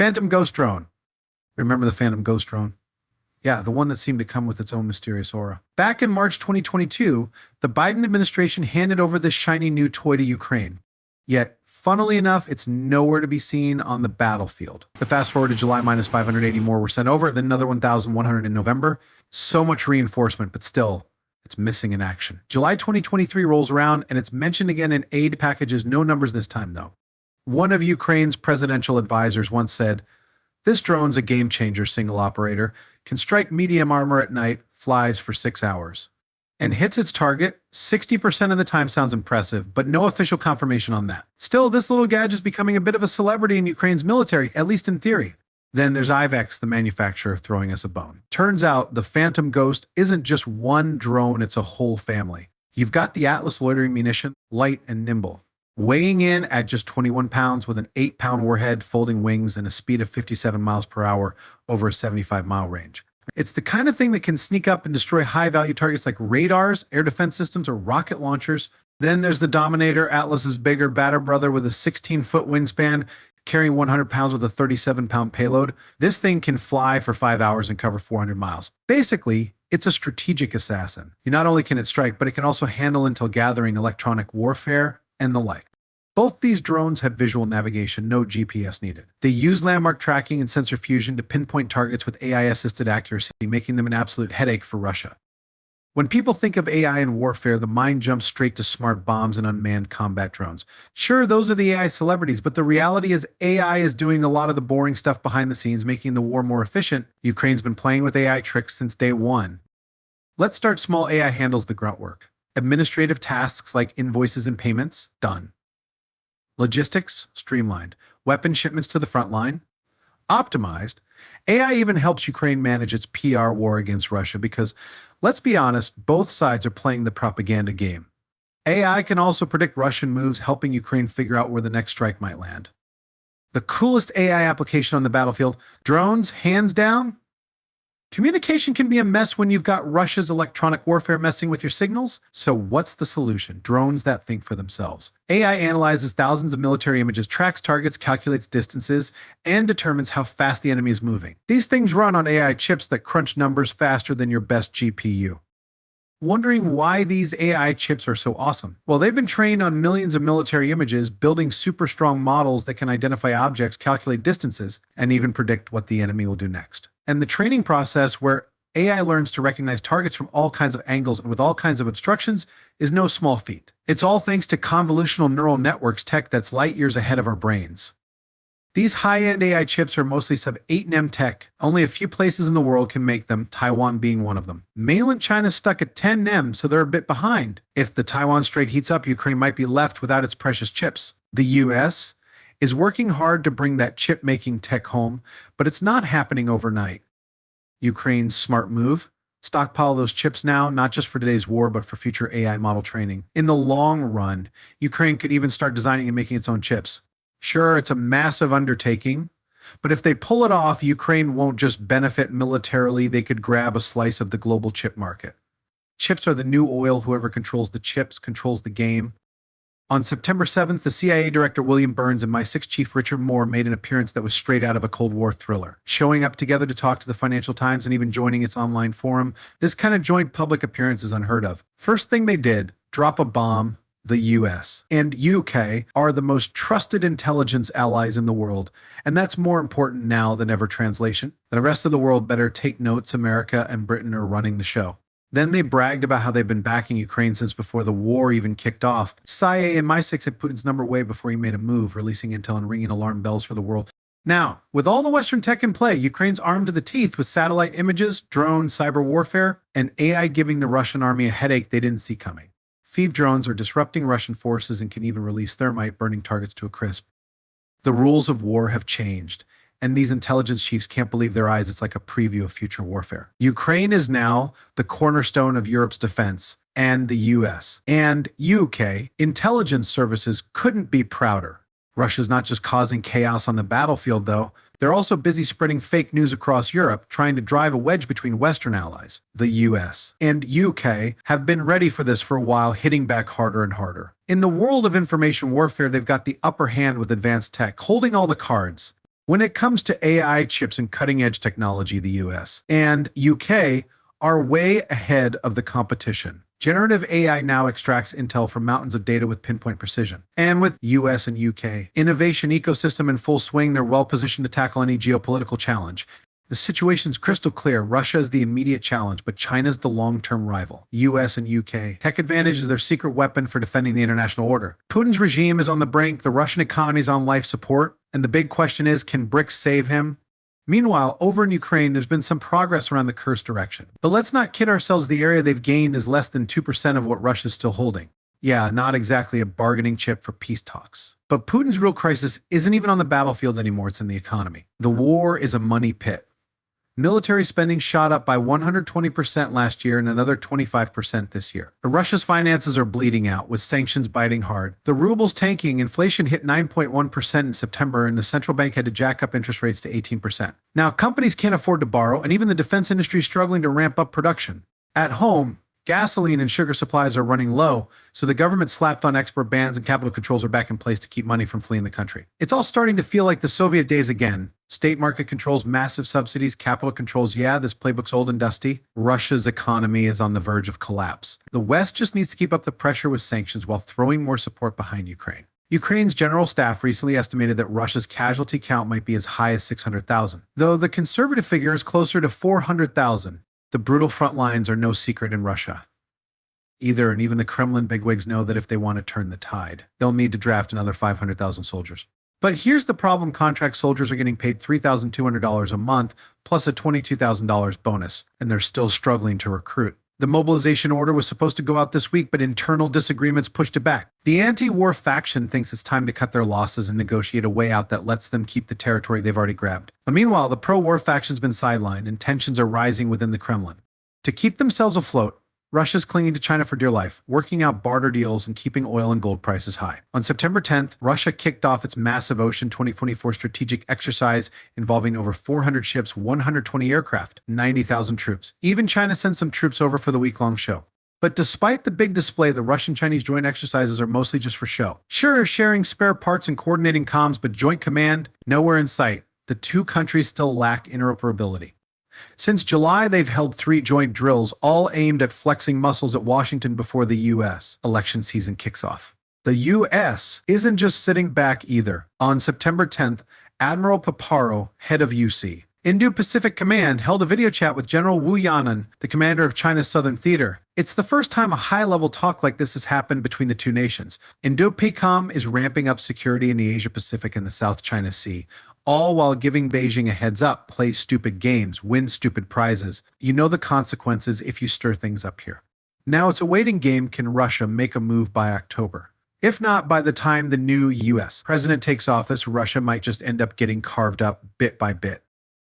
Phantom Ghost Drone. Remember the Phantom Ghost Drone? Yeah, the one that seemed to come with its own mysterious aura. Back in March 2022, the Biden administration handed over this shiny new toy to Ukraine. Yet, funnily enough, it's nowhere to be seen on the battlefield. But fast forward to July, minus 580 more were sent over, then another 1,100 in November. So much reinforcement, but still, it's missing in action. July 2023 rolls around, and it's mentioned again in aid packages, no numbers this time though. One of Ukraine's presidential advisors once said, "This drone's a game changer, single operator, can strike medium armor at night, flies for 6 hours, and hits its target 60% of the time." Sounds impressive, but no official confirmation on that. Still, this little gadget is becoming a bit of a celebrity in Ukraine's military, at least in theory. Then there's Ivex, the manufacturer, throwing us a bone. Turns out the Phantom Ghost isn't just one drone, it's a whole family. You've got the Atlas loitering munition, light and nimble, weighing in at just 21 pounds with an 8-pound warhead, folding wings, and a speed of 57 miles per hour over a 75-mile range. It's the kind of thing that can sneak up and destroy high-value targets like radars, air defense systems, or rocket launchers. Then there's the Dominator, Atlas's bigger, badder brother with a 16-foot wingspan, carrying 100 pounds with a 37-pound payload. This thing can fly for 5 hours and cover 400 miles. Basically, it's a strategic assassin. Not only can it strike, but it can also handle intel gathering, electronic warfare, and the like. Both these drones have visual navigation, no GPS needed. They use landmark tracking and sensor fusion to pinpoint targets with AI-assisted accuracy, making them an absolute headache for Russia. When people think of AI in warfare, the mind jumps straight to smart bombs and unmanned combat drones. Sure, those are the AI celebrities, but the reality is AI is doing a lot of the boring stuff behind the scenes, making the war more efficient. Ukraine's been playing with AI tricks since day one. Let's start small. AI handles the grunt work. Administrative tasks like invoices and payments, done. Logistics, streamlined. Weapon shipments to the front line, optimized. AI even helps Ukraine manage its PR war against Russia because, let's be honest, both sides are playing the propaganda game. AI can also predict Russian moves, helping Ukraine figure out where the next strike might land. The coolest AI application on the battlefield, drones, hands down. Communication can be a mess when you've got Russia's electronic warfare messing with your signals. So what's the solution? Drones that think for themselves. AI analyzes thousands of military images, tracks targets, calculates distances, and determines how fast the enemy is moving. These things run on AI chips that crunch numbers faster than your best GPU. Wondering why these AI chips are so awesome? Well, they've been trained on millions of military images, building super strong models that can identify objects, calculate distances, and even predict what the enemy will do next. And the training process where AI learns to recognize targets from all kinds of angles and with all kinds of instructions is no small feat. It's all thanks to convolutional neural networks tech that's light years ahead of our brains. These high-end AI chips are mostly sub-8 nm tech. Only a few places in the world can make them, Taiwan being one of them. Mainland China's stuck at 10 nm, so they're a bit behind. If the Taiwan Strait heats up, Ukraine might be left without its precious chips. The US is working hard to bring that chip-making tech home, but it's not happening overnight. Ukraine's smart move? Stockpile those chips now, not just for today's war, but for future AI model training. In the long run, Ukraine could even start designing and making its own chips. Sure, it's a massive undertaking, but if they pull it off, Ukraine won't just benefit militarily, they could grab a slice of the global chip market. Chips are the new oil. Whoever controls the chips controls the game. On September 7th, the CIA Director William Burns and MI6 Chief Richard Moore made an appearance that was straight out of a Cold War thriller, showing up together to talk to the Financial Times and even joining its online forum. This kind of joint public appearance is unheard of. First thing they did, drop a bomb. The US and UK are the most trusted intelligence allies in the world, and that's more important now than ever. Translation: the rest of the world better take notes. America and Britain are running the show. Then they bragged about how they've been backing Ukraine since before the war even kicked off. CIA and MI6 had Putin's number way before he made a move, releasing intel and ringing alarm bells for the world. Now, with all the Western tech in play, Ukraine's armed to the teeth with satellite images, drones, cyber warfare, and AI giving the Russian army a headache they didn't see coming. Phoebe drones are disrupting Russian forces and can even release thermite, burning targets to a crisp. The rules of war have changed, and these intelligence chiefs can't believe their eyes. It's like a preview of future warfare. Ukraine is now the cornerstone of Europe's defense, and the US and UK intelligence services couldn't be prouder. Russia's not just causing chaos on the battlefield, though. They're also busy spreading fake news across Europe, trying to drive a wedge between Western allies. The US and UK have been ready for this for a while, hitting back harder and harder. In the world of information warfare, they've got the upper hand with advanced tech, holding all the cards. When it comes to AI chips and cutting-edge technology, the US and UK are way ahead of the competition. Generative AI now extracts intel from mountains of data with pinpoint precision. And with US and UK innovation ecosystem in full swing, they're well positioned to tackle any geopolitical challenge. The situation's crystal clear. Russia is the immediate challenge, but China's the long-term rival. US and UK. Tech advantage is their secret weapon for defending the international order. Putin's regime is on the brink, the Russian economy is on life support, and the big question is, can BRICS save him? Meanwhile, over in Ukraine, there's been some progress around the Kursk direction. But let's not kid ourselves, the area they've gained is less than 2% of what Russia's still holding. Yeah, not exactly a bargaining chip for peace talks. But Putin's real crisis isn't even on the battlefield anymore, it's in the economy. The war is a money pit. Military spending shot up by 120% last year and another 25% this year. Russia's finances are bleeding out, with sanctions biting hard. The ruble's tanking, inflation hit 9.1% in September, and the central bank had to jack up interest rates to 18%. Now, companies can't afford to borrow, and even the defense industry is struggling to ramp up production. At home, gasoline and sugar supplies are running low, so the government slapped on export bans and capital controls are back in place to keep money from fleeing the country. It's all starting to feel like the Soviet days again. State market controls, massive subsidies, capital controls. Yeah, this playbook's old and dusty. Russia's economy is on the verge of collapse. The West just needs to keep up the pressure with sanctions while throwing more support behind Ukraine. Ukraine's general staff recently estimated that Russia's casualty count might be as high as 600,000, though the conservative figure is closer to 400,000. The brutal front lines are no secret in Russia either, and even the Kremlin bigwigs know that if they want to turn the tide, they'll need to draft another 500,000 soldiers. But here's the problem. Contract soldiers are getting paid $3,200 a month, plus a $22,000 bonus, and they're still struggling to recruit. The mobilization order was supposed to go out this week, but internal disagreements pushed it back. The anti-war faction thinks it's time to cut their losses and negotiate a way out that lets them keep the territory they've already grabbed. But meanwhile, the pro-war faction's been sidelined, and tensions are rising within the Kremlin. To keep themselves afloat, Russia's clinging to China for dear life, working out barter deals and keeping oil and gold prices high. On September 10th, Russia kicked off its massive Ocean 2024 strategic exercise involving over 400 ships, 120 aircraft, 90,000 troops. Even China sent some troops over for the week-long show. But despite the big display, the Russian-Chinese joint exercises are mostly just for show. Sure, sharing spare parts and coordinating comms, but joint command, nowhere in sight. The two countries still lack interoperability. Since July, they've held 3 joint drills, all aimed at flexing muscles at Washington before the U.S. election season kicks off. The U.S. isn't just sitting back either. On September 10th, Admiral Paparo, head of UC Indo-Pacific Command, held a video chat with General Wu Yanan, the commander of China's Southern Theater. It's the first time a high-level talk like this has happened between the two nations. Indo-PACOM is ramping up security in the Asia-Pacific and the South China Sea, all while giving Beijing a heads up: play stupid games, win stupid prizes. You know the consequences if you stir things up here. Now it's a waiting game. Can Russia make a move by October? If not, by the time the new US president takes office, Russia might just end up getting carved up bit by bit.